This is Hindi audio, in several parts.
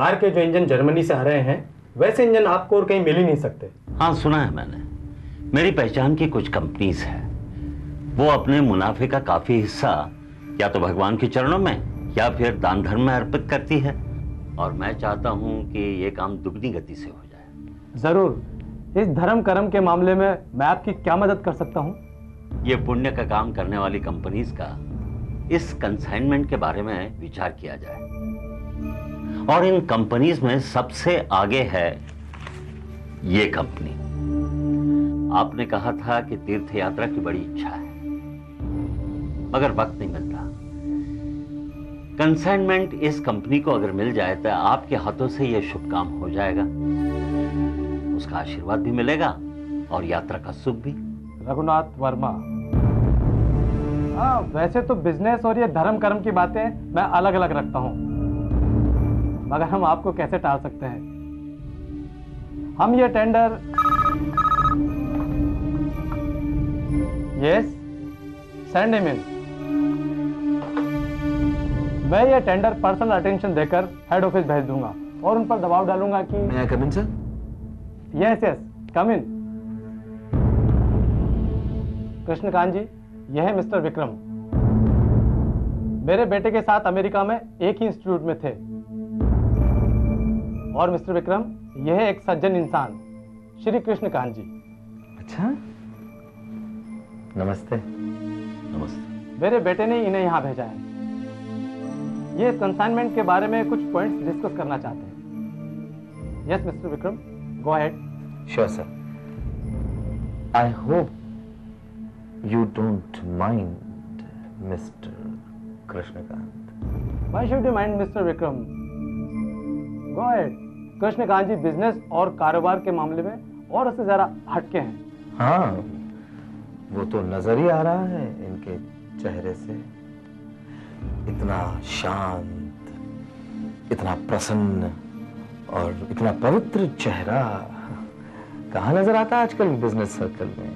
कार के जो इंजन जर्मनी से आ रहे हैं वैसे इंजन आपको और कहीं मिल ही नहीं सकते। हाँ सुना है मैंने। मेरी पहचान की कुछ कंपनीज है, वो अपने मुनाफे का काफी हिस्सा या तो भगवान के चरणों में या फिर दान धर्म में अर्पित करती है, और मैं चाहता हूं कि ये काम दुगनी गति से हो जाए। जरूर, इस धर्म कर्म के मामले में मैं आपकी क्या मदद कर सकता हूं? ये पुण्य का काम करने वाली कंपनीज का इस कंसाइनमेंट के बारे में विचार किया जाए, और इन कंपनीज में सबसे आगे है ये कंपनी। आपने कहा था कि तीर्थ यात्रा की बड़ी इच्छा है, मगर वक्त नहीं मिलता। कंसाइनमेंट इस कंपनी को अगर मिल जाए तो आपके हाथों से यह शुभ काम हो जाएगा, उसका आशीर्वाद भी मिलेगा और यात्रा का सुख भी। रघुनाथ वर्मा, हाँ वैसे तो बिजनेस और ये धर्म कर्म की बातें मैं अलग अलग रखता हूं, मगर हम आपको कैसे टाल सकते हैं। हम ये tender, yes send him in. मैं ये टेंडर पर्सनल अटेंशन देकर हेड ऑफिस भेज दूंगा और उन पर दबाव डालूंगा कि May I come in, sir? Yes yes come in. Krishnakant ji, यह है मिस्टर विक्रम। मेरे बेटे के साथ अमेरिका में एक ही इंस्टीट्यूट में थे। और मिस्टर विक्रम, यह है एक सज्जन इंसान, श्री कृष्णकांत जी। अच्छा, नमस्ते। नमस्ते। मेरे बेटे ने इन्हें यहां भेजा है। ये कंसाइनमेंट के बारे में कुछ पॉइंट्स डिस्कस करना चाहते हैं। Yes mister Vikram, go ahead. Sure, sir. I hope you don't mind, Mr. Krishnakant. Why should you mind, Mr. Vikram? Go ahead. Krishnakant ji business और कारोबार के मामले में और उससे जरा हटके हैं। हाँ, वो तो नजर ही आ रहा है इनके चेहरे से। इतना शांत, इतना प्रसन्न और इतना पवित्र चेहरा कहाँ नजर आता है आजकल बिजनेस सर्कल में।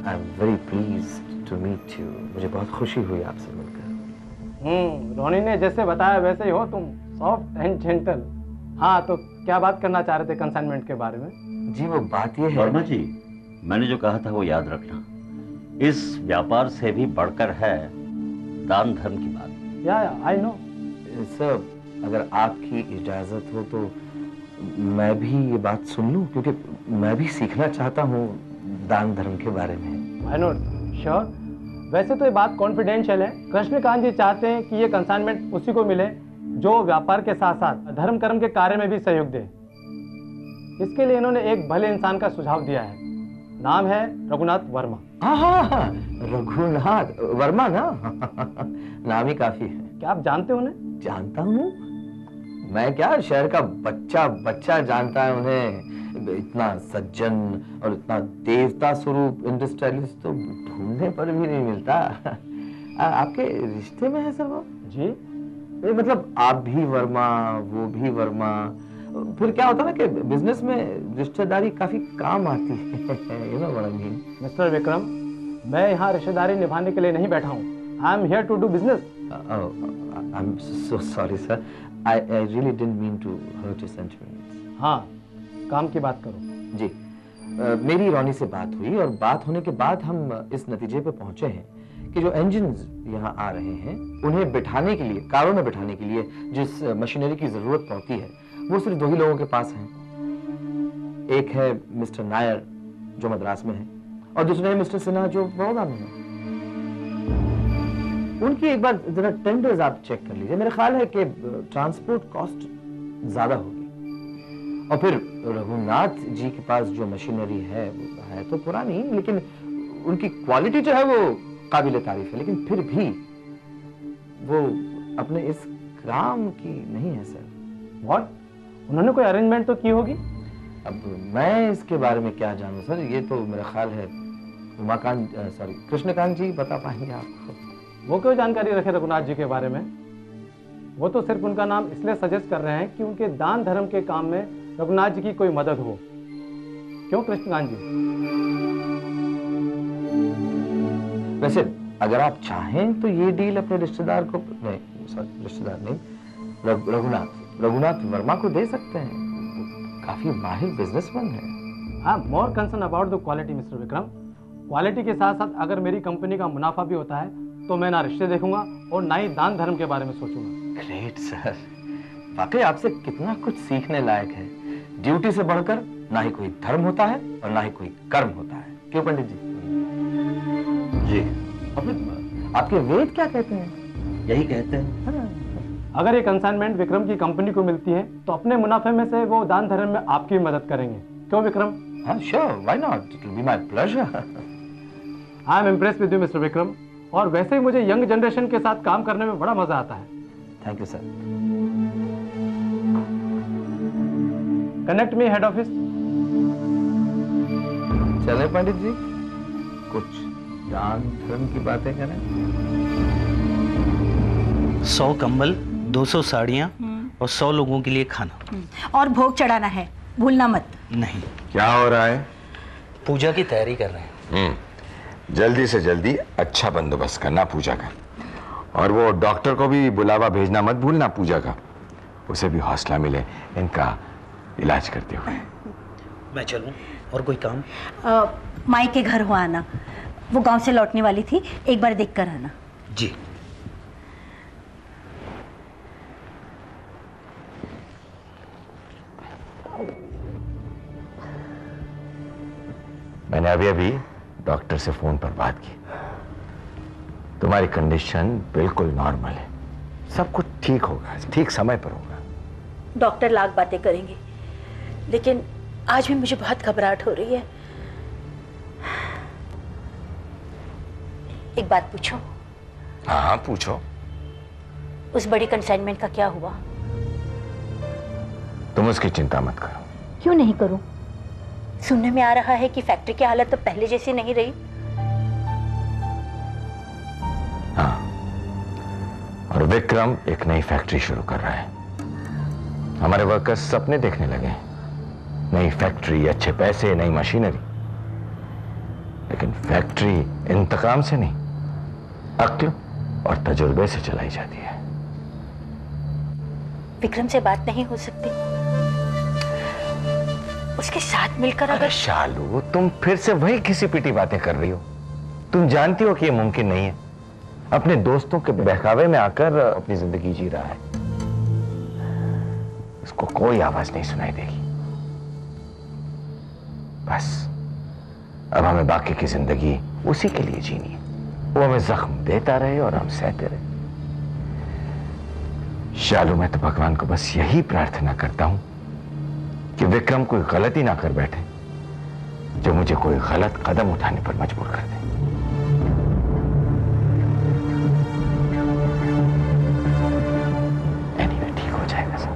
I am very pleased to meet you. मुझे बहुत खुशी हुई आपसे मिलकर। रोनी ने जैसे बताया वैसे ही हो तुम, सॉफ्ट एंड जेंटल। हाँ, तो क्या बात करना चाह रहे थे कंसाइनमेंट के बारे में? जी वो बात ये है वर्मा जी, मैंने जो कहा था वो याद रखना। इस व्यापार से भी बढ़कर है दान धर्म की बात। या आई नो सर, अगर आपकी इजाजत हो तो मैं भी ये बात सुन लूं, क्योंकि मैं भी सीखना चाहता हूँ दान धर्म के बारे में। I know, sure. वैसे तो ये बात कॉन्फिडेंशियल है। कृष्णकांत जी चाहते हैं कि ये कंसाइनमेंट उसी को मिले जो व्यापार के साथ साथ धर्म कर्म के कार्य में भी सहयोग दे। इसके लिए इन्होंने एक भले इंसान का सुझाव दिया है। नाम है रघुनाथ वर्मा। हाँ, रघुनाथ वर्मा ना। नाम ही काफी है। क्या आप जानते हो उन्हें? जानता हूँ मैं, क्या शहर का बच्चा बच्चा जानता है उन्हें। इतना सज्जन और इतना देवता स्वरूप इंडस्ट्रियलिस्ट तो ढूंढने पर भी नहीं मिलता। आपके रिश्ते में है सर वो? जी, मतलब आप भी वर्मा, वो भी वर्मा। फिर क्या होता है ना कि बिजनेस में रिश्तेदारी काफी काम आती है। You know what I mean. Mister Vikram, मैं यहाँ रिश्तेदारी निभाने के लिए नहीं बैठा हूँ। I am here to do business. I am so sorry sir, I really didn't mean to hurt your sentiments. हाँ, काम की बात करो। जी, मेरी रोनी से बात हुई और बात होने के बाद हम इस नतीजे पे पहुंचे हैं कि जो इंजन्स यहाँ आ रहे हैं उन्हें बिठाने के लिए, कारों में बिठाने के लिए जिस मशीनरी की जरूरत पड़ती है वो सिर्फ दो ही लोगों के पास है। एक है मिस्टर नायर जो मद्रास में है, और दूसरे है मिस्टर सिन्हा जो बड़ौदा में है। उनकी एक बार जरा टेंडर्स आप चेक कर लीजिए। मेरा ख्याल है कि ट्रांसपोर्ट कॉस्ट ज्यादा होगी, और फिर रघुनाथ जी के पास जो मशीनरी है वो है तो पुरानी, लेकिन उनकी क्वालिटी जो है वो काबिल तारीफ है, लेकिन फिर भी वो अपने इस काम की नहीं है सर। व्हाट? उन्होंने कोई अरेंजमेंट तो की होगी? अब मैं इसके बारे में क्या जानूं सर, ये तो मेरा ख्याल है उमाकांत, सॉरी कृष्णकांत जी बता पाएंगे आपको। वो क्यों जानकारी रखे रघुनाथ जी के बारे में? वो तो सिर्फ उनका नाम इसलिए सजेस्ट कर रहे हैं कि उनके दान धर्म के काम में रघुनाथ जी की कोई मदद हो। क्यों कृष्णकांत जी? वैसे अगर आप चाहें तो ये डील अपने रिश्तेदार को, नहीं सॉरी रिश्तेदार नहीं, रघुनाथ वर्मा को दे सकते हैं, वो काफी माहिर बिजनेसमैन है। हाँ, more concern about the quality mister Vikram. Quality के साथ साथ अगर मेरी कंपनी का मुनाफा भी होता है तो मैं ना रिश्ते देखूंगा और ना ही दान धर्म के बारे में सोचूंगा। ग्रेट सर, वाकई आपसे कितना कुछ सीखने लायक है। ड्यूटी से बढ़कर ना ही कोई धर्म होता है और ना ही कोई कर्म होता है, क्यों पंडित जी? जी, आपके वेद क्या कहते हैं? यही कहते हैं। हाँ। अगर ये कंसाइनमेंट विक्रम की कंपनी को मिलती है तो अपने मुनाफे में से वो दान धर्म में आपकी मदद करेंगे, क्यों विक्रम? हाँ, sure, why not, it will be my pleasure. I am impressed with you mister Vikram, और वैसे ही मुझे यंग जनरेशन के साथ काम करने में बड़ा मजा आता है। Thank you sir. Connect me head office. चले पंडित जी, कुछ दान धर्म की बातें करें। 100 कंबल, 200 साड़ियाँ और 100 लोगों के लिए खाना। और भोग चढ़ाना है, भूलना मत। नहीं, क्या हो रहा है? पूजा की तैयारी कर रहे हैं। जल्दी से जल्दी अच्छा बंदोबस्त करना पूजा का, और वो डॉक्टर को भी बुलावा भेजना मत भूलना पूजा का, उसे भी हौसला मिले इनका इलाज करते हुए। मैं चलूं? और कोई काम? माई के घर हो आना, वो गांव से लौटने वाली थी, एक बार देख कर आना। जी। मैंने अभी अभी डॉक्टर से फोन पर बात की। तुम्हारी कंडीशन बिल्कुल नॉर्मल है, सब कुछ ठीक होगा, ठीक समय पर होगा। डॉक्टर लाख बातें करेंगे, लेकिन आज भी मुझे बहुत घबराहट हो रही है। एक बात पूछो? हाँ पूछो। उस बड़ी कंसाइनमेंट का क्या हुआ? तुम उसकी चिंता मत करो। क्यों नहीं करूं? सुनने में आ रहा है कि फैक्ट्री की हालत तो पहले जैसी नहीं रही। हाँ, और विक्रम एक नई फैक्ट्री शुरू कर रहा है। हमारे वर्कर्स सपने देखने लगे हैं, नई फैक्ट्री, अच्छे पैसे, नई मशीनरी। लेकिन फैक्ट्री इंतकाम से नहीं, अक्ल और तजुर्बे से चलाई जाती है। विक्रम से बात नहीं हो सकती? उसके साथ मिलकर अरे शालू, तुम फिर से वही घिसी पिटी बातें कर रही हो। तुम जानती हो कि यह मुमकिन नहीं है। अपने दोस्तों के बहकावे में आकर अपनी जिंदगी जी रहा है, उसको कोई आवाज नहीं सुनाई देगी। बस अब हमें बाकी की जिंदगी उसी के लिए जीनी है। वो हमें जख्म देता रहे और हम सहते रहे। शालू, मैं तो भगवान को बस यही प्रार्थना करता हूं कि विक्रम कोई गलती ना कर बैठे जो मुझे कोई गलत कदम उठाने पर मजबूर कर दे। एनीवे, ठीक हो जाएगा सब।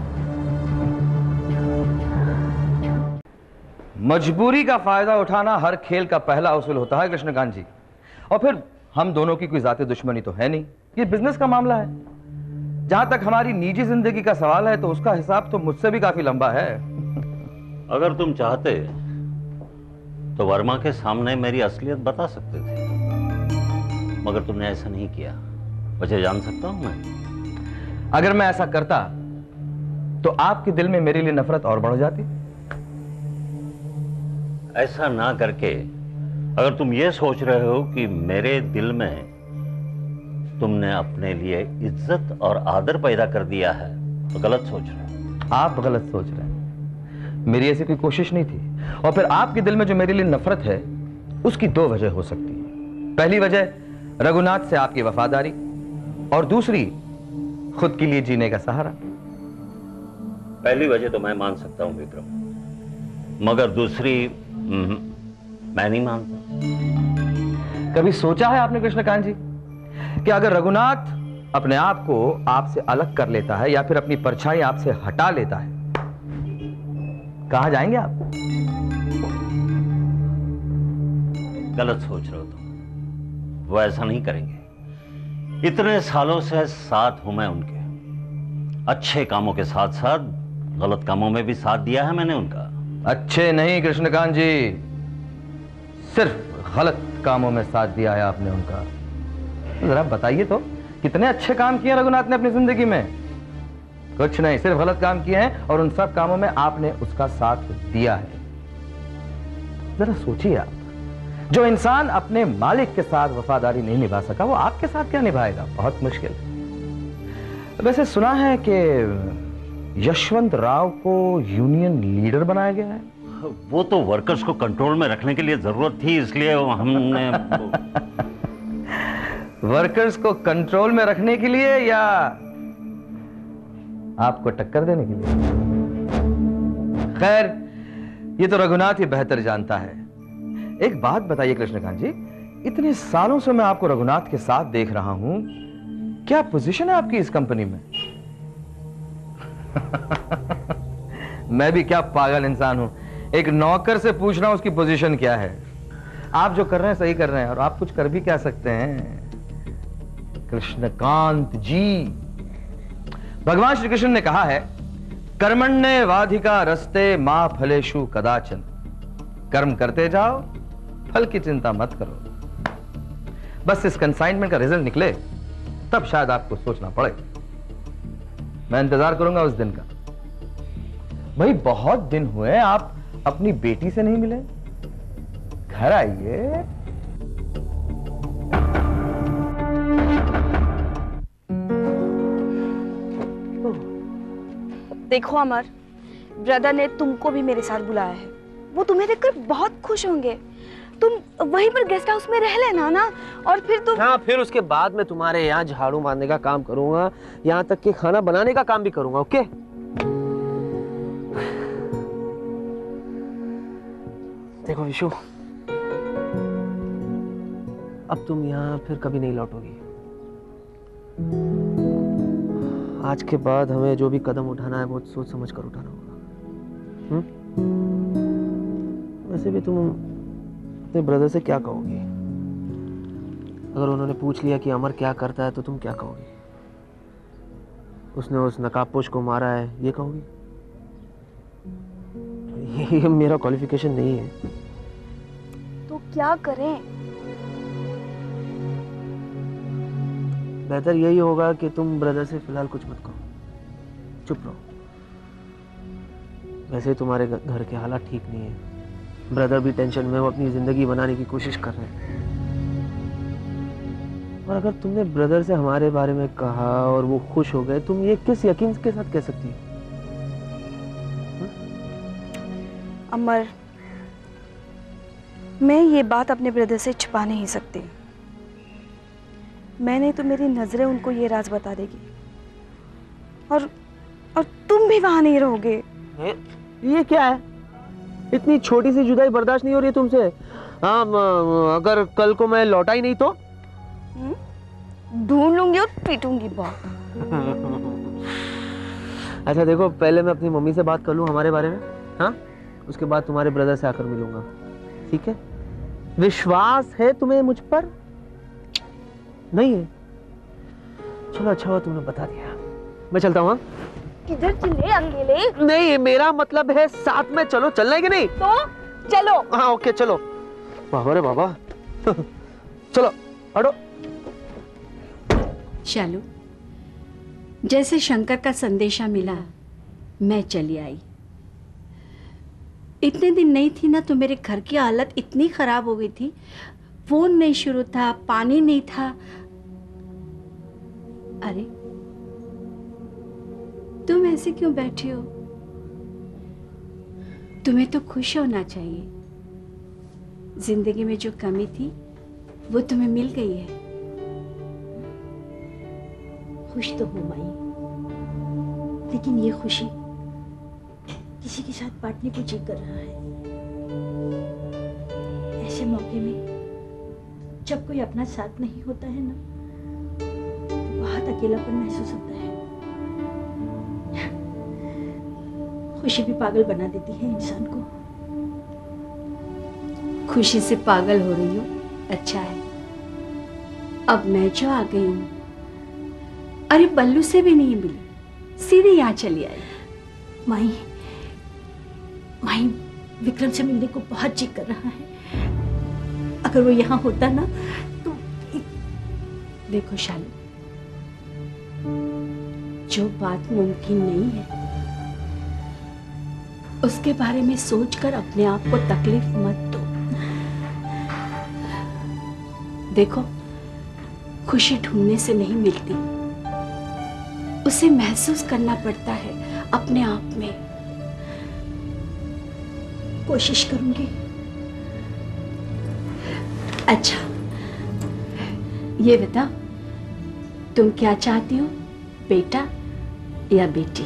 मजबूरी का फायदा उठाना हर खेल का पहला उसूल होता है कृष्णकांत जी। और फिर हम दोनों की कोई जाती दुश्मनी तो है नहीं, ये बिजनेस का मामला है। जहां तक हमारी निजी जिंदगी का सवाल है तो उसका हिसाब तो मुझसे भी काफी लंबा है। अगर तुम चाहते तो वर्मा के सामने मेरी असलियत बता सकते थे, मगर तुमने ऐसा नहीं किया। वजह जान सकता हूं मैं? अगर मैं ऐसा करता तो आपके दिल में मेरे लिए नफरत और बढ़ जाती। ऐसा ना करके अगर तुम ये सोच रहे हो कि मेरे दिल में तुमने अपने लिए इज्जत और आदर पैदा कर दिया है, तो गलत सोच रहे हो। आप गलत सोच रहे हैं, मेरी ऐसी कोई कोशिश नहीं थी। और फिर आपके दिल में जो मेरे लिए नफरत है, उसकी दो वजह हो सकती है। पहली वजह रघुनाथ से आपकी वफादारी, और दूसरी खुद के लिए जीने का सहारा। पहली वजह तो मैं मान सकता हूं विक्रम, मगर दूसरी मैं नहीं मानता। कभी सोचा है आपने कृष्णकांत जी कि अगर रघुनाथ अपने आप को आपसे अलग कर लेता है या फिर अपनी परछाई आपसे हटा लेता है, कहां जाएंगे आप? गलत सोच रहे हो तुम, वो ऐसा नहीं करेंगे। इतने सालों से साथ हूं मैं उनके, अच्छे कामों के साथ साथ गलत कामों में भी साथ दिया है मैंने उनका। अच्छे नहीं कृष्णकांत जी, सिर्फ गलत कामों में साथ दिया है आपने उनका। जरा बताइए तो, कितने अच्छे काम किए रघुनाथ ने अपनी जिंदगी में? कुछ नहीं, सिर्फ गलत काम किए हैं और उन सब कामों में आपने उसका साथ दिया है। जरा सोचिए आप, जो इंसान अपने मालिक के साथ वफादारी नहीं निभा सका वो आपके साथ क्या निभाएगा? बहुत मुश्किल। वैसे सुना है कि यशवंत राव को यूनियन लीडर बनाया गया है। वो तो वर्कर्स को कंट्रोल में रखने के लिए जरूरत थी, इसलिए हमने वर्कर्स को कंट्रोल में रखने के लिए या आपको टक्कर देने के लिए? खैर, ये तो रघुनाथ ही बेहतर जानता है। एक बात बताइए कृष्णकांत जी, इतने सालों से मैं आपको रघुनाथ के साथ देख रहा हूं, क्या पोजीशन है आपकी इस कंपनी में? मैं भी क्या पागल इंसान हूं, एक नौकर से पूछना उसकी पोजीशन क्या है। आप जो कर रहे हैं सही कर रहे हैं और आप कुछ कर भी क्या सकते हैं कृष्णकांत जी। भगवान श्री कृष्ण ने कहा है, कर्मण्ये वाधिका रस्ते मां फलेषु कदाचन। कर्म करते जाओ, फल की चिंता मत करो। बस इस कंसाइनमेंट का रिजल्ट निकले तब शायद आपको सोचना पड़े। मैं इंतजार करूंगा उस दिन का। भाई बहुत दिन हुए आप अपनी बेटी से नहीं मिले, घर आइए। देखो अमर, ब्रदर ने तुमको भी मेरे साथ बुलाया है। वो तुम्हें देखकर बहुत खुश होंगे। तुम वहीं पर गेस्ट हाउस में रह लेना ना, और फिर तुम। हाँ, फिर उसके बाद मैं तुम्हारे यहाँ झाड़ू मारने का काम करूंगा, यहाँ तक कि खाना बनाने का काम भी करूंगा। ओके? देखो विशु, अब तुम यहाँ फिर कभी नहीं लौटोगी। आज के बाद हमें जो भी कदम उठाना है बहुत सोच समझ कर उठाना होगा। वैसे भी तुम अपने ब्रदर से क्या कहोगी? अगर उन्होंने पूछ लिया कि अमर क्या करता है तो तुम क्या कहोगी? उसने उस नकाबपोश को मारा है, ये कहोगी? ये मेरा क्वालिफिकेशन नहीं है। तो क्या करें? बेहतर यही होगा कि तुम ब्रदर से फिलहाल कुछ मत कहो, चुप रहो। वैसे तुम्हारे घर के हालात ठीक नहीं है, ब्रदर भी टेंशन में, वो अपनी जिंदगी बनाने की कोशिश कर रहे हैं। और अगर तुमने ब्रदर से हमारे बारे में कहा और वो खुश हो गए, तुम ये किस यकीन के साथ कह सकती हो? अमर, मैं ये बात अपने ब्रदर से छुपा नहीं सकती। मैं नहीं तो मेरी नजरें उनको ये राज बता देगी, और तुम भी वहां नहीं रहोगे। ये क्या है? इतनी छोटी सी जुदाई बर्दाश्त नहीं हो रही है तुमसे? हाँ, अगर कल को मैं लौटा ही नहीं तो ढूंढ लूंगी और पीटूंगी बहुत। अच्छा देखो, पहले मैं अपनी मम्मी से बात कर लूं हमारे बारे में, हाँ? उसके बाद तुम्हारे ब्रदर से आकर मिलूंगा, ठीक है? विश्वास है तुम्हें मुझ पर? नहीं है? चलो अच्छा हुआ तुमने बता दिया। मैं चलता हूँ। किधर चले अकेले? नहीं, मेरा मतलब है साथ में चलो। चलना है कि नहीं? तो चलो। हाँ ओके, चलो। बाबा रे बाबा। चलो हटो। शालू, जैसे शंकर का संदेशा मिला मैं चली आई। इतने दिन नहीं थी ना तो मेरे घर की हालत इतनी खराब हो गई थी, फोन नहीं शुरू था, पानी नहीं था। अरे तुम ऐसे क्यों बैठी हो? तुम्हें तो खुश होना चाहिए। जिंदगी में जो कमी थी वो तुम्हें मिल गई है। खुश तो हो माई, लेकिन ये खुशी किसी के साथ बांटने को जी कर रहा है। ऐसे मौके में जब कोई अपना साथ नहीं होता है ना, तो बहुत अकेलापन महसूस होता है। खुशी भी पागल बना देती है इंसान को। खुशी से पागल हो रही हूँ, अच्छा है। अब मैं जो आ गई हूँ, अरे बल्लू से भी नहीं मिली, सीधे यहाँ चली आई। माई विक्रम से मिलने को बहुत जी कर रहा है। अगर वो यहाँ होता ना तो। देखो शालू, जो बात मुमकिन नहीं है उसके बारे में सोचकर अपने आप को तकलीफ मत दो। देखो, खुशी ढूंढने से नहीं मिलती, उसे महसूस करना पड़ता है अपने आप में। कोशिश करूंगी। अच्छा, ये बताओ, तुम क्या चाहती हो, बेटा या बेटी?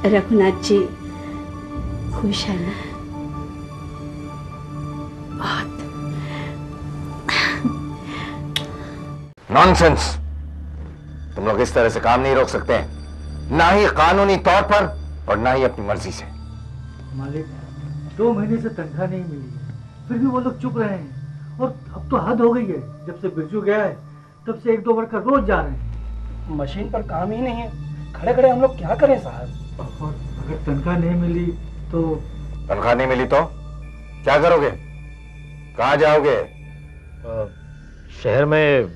रघुनाथ जी खुश है ना? बहुत। नॉनसेंस! तुम लोग इस तरह से काम नहीं रोक सकते, ना ही कानूनी तौर पर और ना ही अपनी मर्जी से। मालिक, 2 महीने से तनख्वाह नहीं मिली है, फिर भी वो लोग चुप रहे हैं। और अब तो हद हो गई है, जब से बिरजू गया है तब से 1-2 वर्कर रोज जा रहे हैं। मशीन पर काम ही नहीं है, खड़े खड़े हम लोग क्या करें साहब? और अगर तनख्वाह नहीं मिली तो? तनख्वाह नहीं मिली तो क्या करोगे? कहाँ जाओगे? शहर में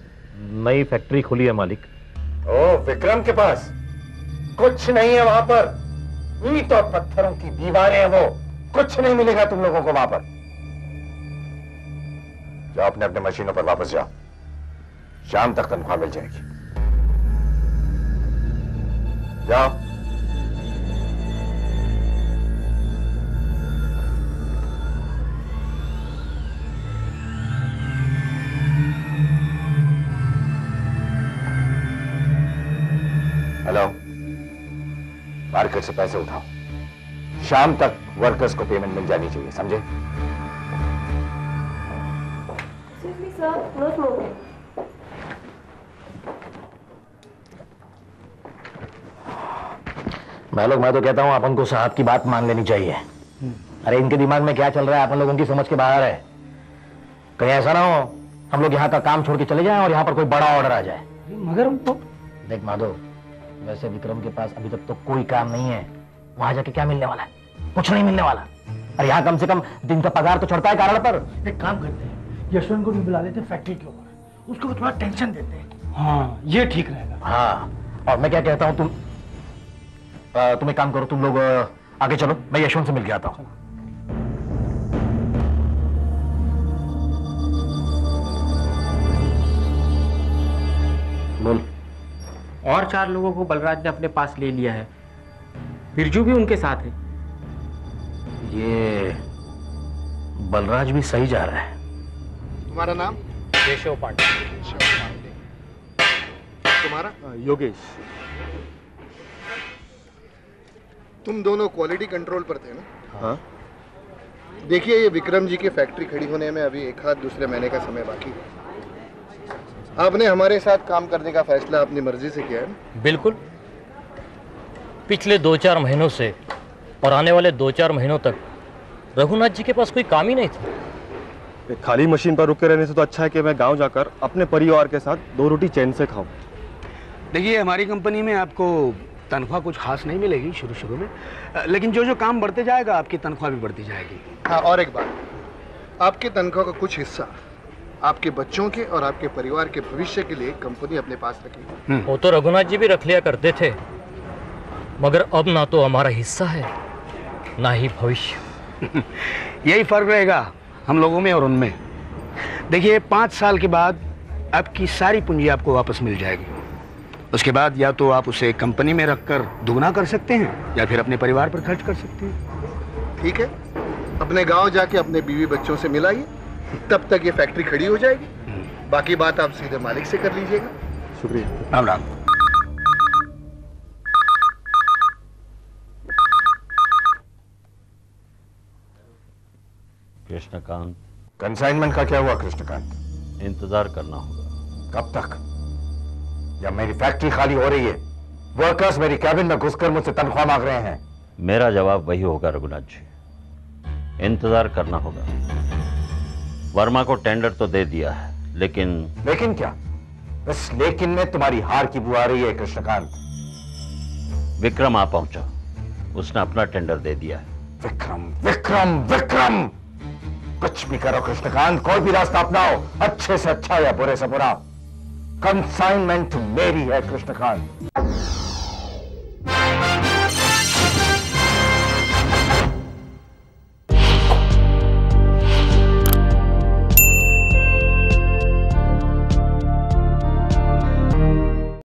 नई फैक्ट्री खुली है मालिक। ओ, विक्रम के पास कुछ नहीं है वहां पर, ईंट और पत्थरों की दीवारें हैं वो, कुछ नहीं मिलेगा तुम लोगों को वहां पर। जाओ अपने अपने मशीनों पर वापस जाओ, शाम तक तनख्वाह मिल जाएगी। जाओ। हेलो, मार्केट से पैसे उठाओ, शाम तक वर्कर्स को पेमेंट मिल जानी चाहिए, समझे? मैं तो कहता हूं अपन को साहब की बात मान लेनी चाहिए। अरे इनके दिमाग में क्या चल रहा है अपन लोगों की समझ के बाहर है। कहीं ऐसा ना हो हम लोग यहाँ का काम छोड़ के चले जाएं और यहाँ पर कोई बड़ा ऑर्डर आ जाए। मगर हम तो देख माधव, वैसे विक्रम के पास अभी तक तो कोई काम नहीं है, वहां जाके क्या मिलने वाला है? कुछ नहीं मिलने वाला। अरे यहाँ कम से कम दिन का पगार तो चढ़ता है कारण पर। एक काम करते हैं, यशवंत को भी बुला लेते हैं फैक्ट्री के ऊपर, उसको थोड़ा टेंशन देते हैं। हाँ, ये ठीक रहेगा। हाँ, और मैं क्या कहता हूँ, तुम एक काम करो, तुम लोग आगे चलो, मैं यशवंत से मिल के आता हूँ। बोल। और 4 लोगों को बलराज ने अपने पास ले लिया है, बिरजू भी उनके साथ है। ये बलराज भी सही जा रहा है। तुम्हारा नाम? केशव पांडे। तुम्हारा? योगेश। तुम दोनों क्वालिटी कंट्रोल पर थे ना? हाँ। देखिए, ये विक्रम जी की फैक्ट्री खड़ी होने में अभी 1-2 महीने का समय बाकी है। आपने हमारे साथ काम करने का फैसला अपनी मर्जी से किया है ना? बिल्कुल। पिछले 2-4 महीनों से और आने वाले 2-4 महीनों तक रघुनाथ जी के पास कोई काम ही नहीं था। खाली मशीन पर रुके रहने से तो अच्छा है कि मैं गांव जाकर अपने परिवार के साथ 2 रोटी चैन से खाऊं। देखिए, हमारी कंपनी में आपको तनख्वाह कुछ खास नहीं मिलेगी शुरू में, लेकिन जो काम बढ़ते जाएगा आपकी तनख्वाह भी बढ़ती जाएगी। हाँ, और एक बात, आपकी तनख्वाह का कुछ हिस्सा आपके बच्चों के और आपके परिवार के भविष्य के लिए कंपनी अपने पास रखेगी। वो तो रघुनाथ जी भी रख लिया करते थे, मगर अब ना तो हमारा हिस्सा है ना ही भविष्य। यही फर्क रहेगा हम लोगों में और उनमें। देखिए, 5 साल के बाद आपकी सारी पूंजी आपको वापस मिल जाएगी। उसके बाद या तो आप उसे कंपनी में रखकर दुगना कर सकते हैं या फिर अपने परिवार पर खर्च कर सकते हैं। ठीक है, अपने गांव जाके अपने बीवी बच्चों से मिलाइए, तब तक ये फैक्ट्री खड़ी हो जाएगी। बाकी बात आप सीधे मालिक से कर लीजिएगा। शुक्रिया। राम राम। कृष्णकांत, कंसाइनमेंट का क्या हुआ कृष्णकांत? इंतजार करना होगा। कब तक? जब मेरी फैक्ट्री खाली हो रही है, वर्कर्स मेरी कैबिन में घुसकर मुझसे तनख्वाह मांग रहे हैं। मेरा जवाब वही होगा रघुनाथ जी, इंतजार करना होगा। वर्मा को टेंडर तो दे दिया है, लेकिन क्या? बस लेकिन में तुम्हारी हार की बुआ आ रही है कृष्णकांत। विक्रम आ पहुंचा, उसने अपना टेंडर दे दिया है। विक्रम विक्रम विक्रम! कुछ भी करो कृष्णकांत, कोई भी रास्ता अपनाओ, अच्छे से अच्छा या बुरे से बुरा, कंसाइनमेंट मेरी है कृष्णकांत।